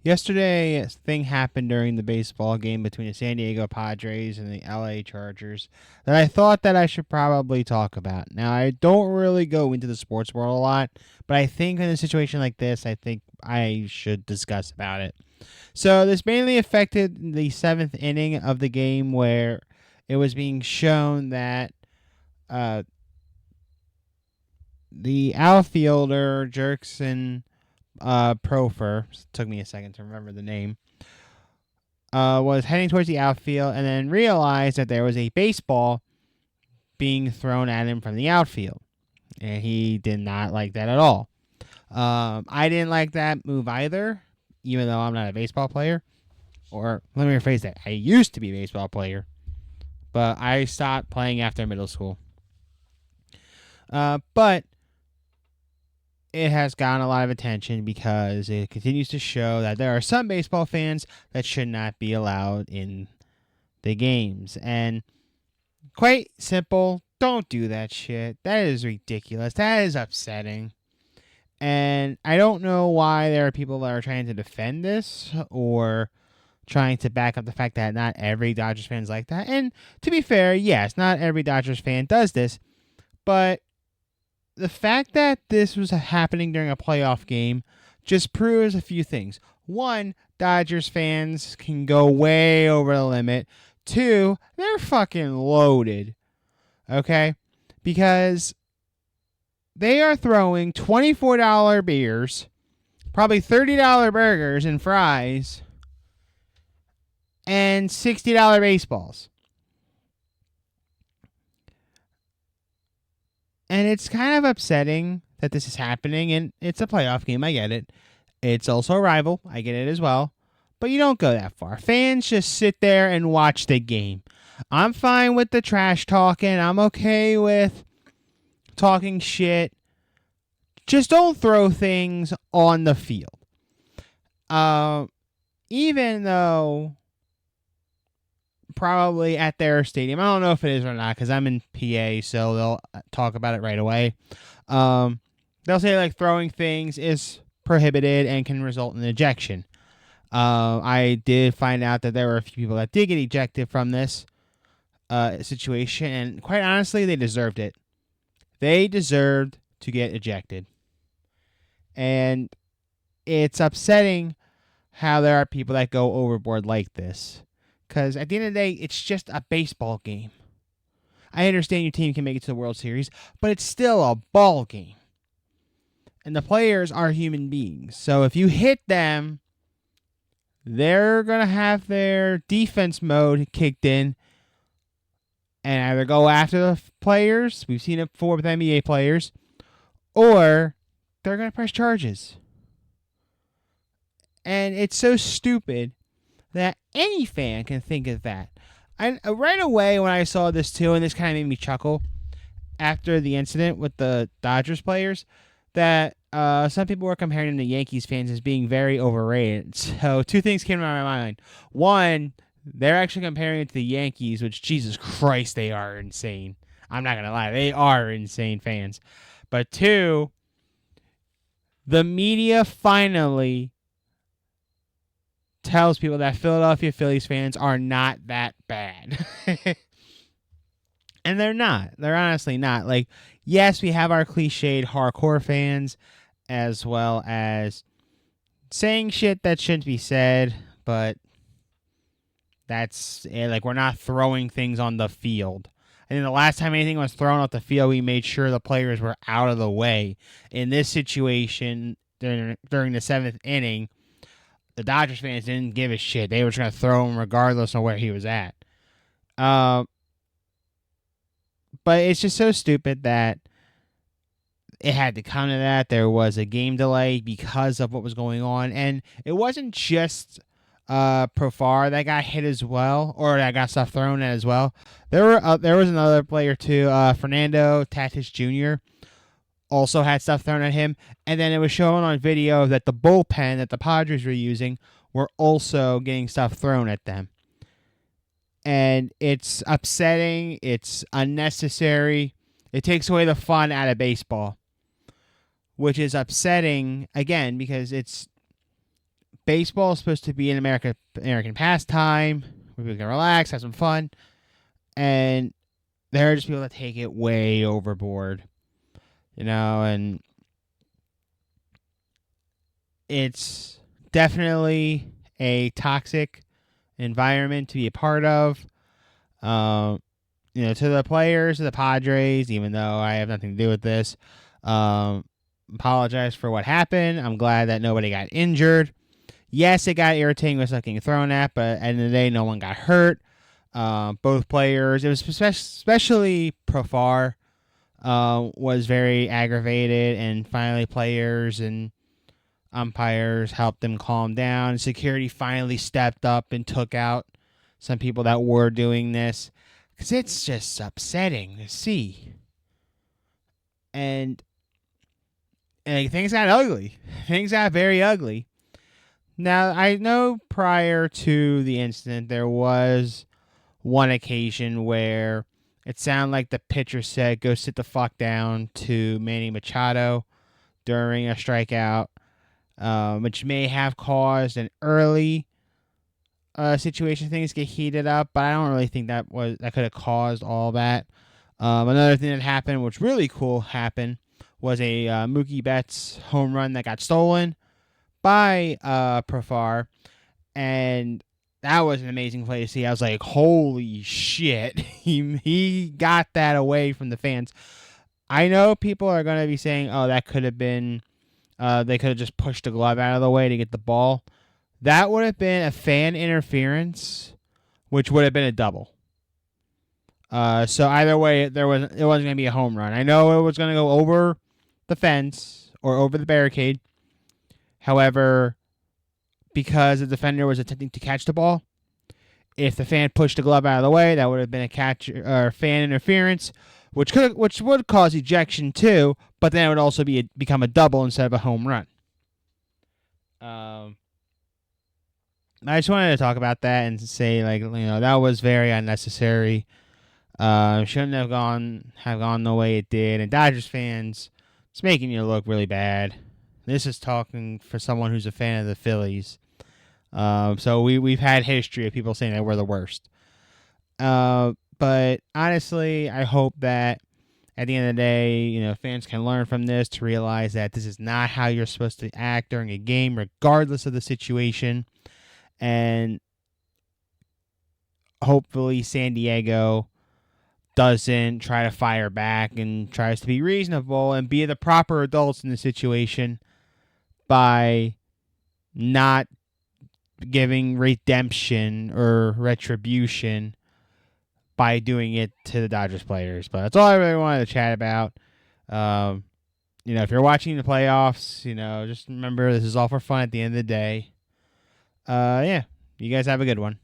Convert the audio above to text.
Yesterday, a thing happened during the baseball game between the San Diego Padres and the LA Chargers that I thought that I should probably talk about. Now, I don't really go into the sports world a lot, but I think in a situation like this, I think I should discuss about it. So, this mainly affected the seventh inning of the game where it was being shown that uh, the outfielder, Jerkson Profer, took me a second to remember the name, was heading towards the outfield and then realized that there was a baseball being thrown at him from the outfield. And he did not like that at all. I didn't like that move either, even though I'm not a baseball player. Or let me rephrase that. I used to be a baseball player, but I stopped playing after middle school. But it has gotten a lot of attention because it continues to show that there are some baseball fans that should not be allowed in the games. And quite simple, don't do that shit. That is ridiculous. That is upsetting. And I don't know why there are people that are trying to defend this or trying to back up the fact that not every Dodgers fan is like that. And to be fair, yes, not every Dodgers fan does this. But the fact that this was happening during a playoff game just proves a few things. One, Dodgers fans can go way over the limit. Two, they're fucking loaded. Okay? Because they are throwing $24 beers, probably $30 burgers and fries, and $60 baseballs. And it's kind of upsetting that this is happening, and it's a playoff game. I get it. It's also a rival. I get it as well. But you don't go that far. Fans just sit there and watch the game. I'm fine with the trash talking. I'm okay with talking shit. Just don't throw things on the field. Even though probably at their stadium. I don't know if it is or not because I'm in PA, so they'll talk about it right away. They'll say like throwing things is prohibited and can result in ejection. I did find out that there were a few people that did get ejected from this situation, and quite honestly, they deserved it. They deserved to get ejected. And it's upsetting how there are people that go overboard like this. Because at the end of the day, it's just a baseball game. I understand your team can make it to the World Series, but it's still a ball game. And the players are human beings. So if you hit them, they're going to have their defense mode kicked in and either go after the players, we've seen it before with NBA players, or they're going to press charges. And it's so stupid that any fan can think of that. And right away when I saw this too, and this kind of made me chuckle after the incident with the Dodgers players, that some people were comparing the Yankees fans as being very overrated. So two things came to my mind. One, they're actually comparing it to the Yankees, which Jesus Christ, they are insane. I'm not going to lie. They are insane fans. But two, the media finally tells people that Philadelphia Phillies fans are not that bad. And they're not. They're honestly not. Like, yes, we have our cliched hardcore fans as well as saying shit that shouldn't be said, but that's like we're not throwing things on the field. I think the last time anything was thrown off the field, we made sure the players were out of the way. In this situation, during the seventh inning, the Dodgers fans didn't give a shit. They were just going to throw him regardless of where he was at. But it's just so stupid that it had to come to that. There was a game delay because of what was going on. And it wasn't just Profar that got hit as well, or that got stuff thrown at as well. There was another player too, Fernando Tatis Jr., also had stuff thrown at him, and then it was shown on video that the bullpen that the Padres were using were also getting stuff thrown at them. And it's upsetting, it's unnecessary, it takes away the fun out of baseball, which is upsetting, again, because it's baseball is supposed to be an American pastime where we can relax, have some fun, and there are just people that take it way overboard, and it's definitely a toxic environment to be a part of. To the players of the Padres, even though I have nothing to do with this, apologize for what happened. I'm glad that nobody got injured. Yes, it got irritating with getting thrown at, but at the end of the day, no one got hurt. Both players, it was especially Profar, was very aggravated, and finally players and umpires helped him calm down. Security finally stepped up and took out some people that were doing this, because it's just upsetting to see. And things got ugly. Things got very ugly. Now, I know prior to the incident, there was one occasion where it sounded like the pitcher said, "Go sit the fuck down" to Manny Machado during a strikeout, which may have caused an early situation. Things get heated up, but I don't really think that could have caused all that. Another thing that happened, which really cool happened, was a Mookie Betts home run that got stolen by Profar, and that was an amazing play to see. I was like, holy shit. He got that away from the fans. I know people are going to be saying, oh, that could have been, they could have just pushed the glove out of the way to get the ball. That would have been a fan interference, which would have been a double. So either way, it wasn't going to be a home run. I know it was going to go over the fence or over the barricade. However, because the defender was attempting to catch the ball, if the fan pushed the glove out of the way, that would have been a catch or fan interference, which would cause ejection too. But then it would also become a double instead of a home run. I just wanted to talk about that and say, that was very unnecessary. Shouldn't have gone the way it did. And Dodgers fans, it's making you look really bad. This is talking for someone who's a fan of the Phillies. So we've had history of people saying that we're the worst. But honestly, I hope that at the end of the day, fans can learn from this to realize that this is not how you're supposed to act during a game, regardless of the situation. And hopefully San Diego doesn't try to fire back and tries to be reasonable and be the proper adults in the situation by not giving redemption or retribution by doing it to the Dodgers players. But that's all I really wanted to chat about. If you're watching the playoffs, just remember this is all for fun at the end of the day. You guys have a good one.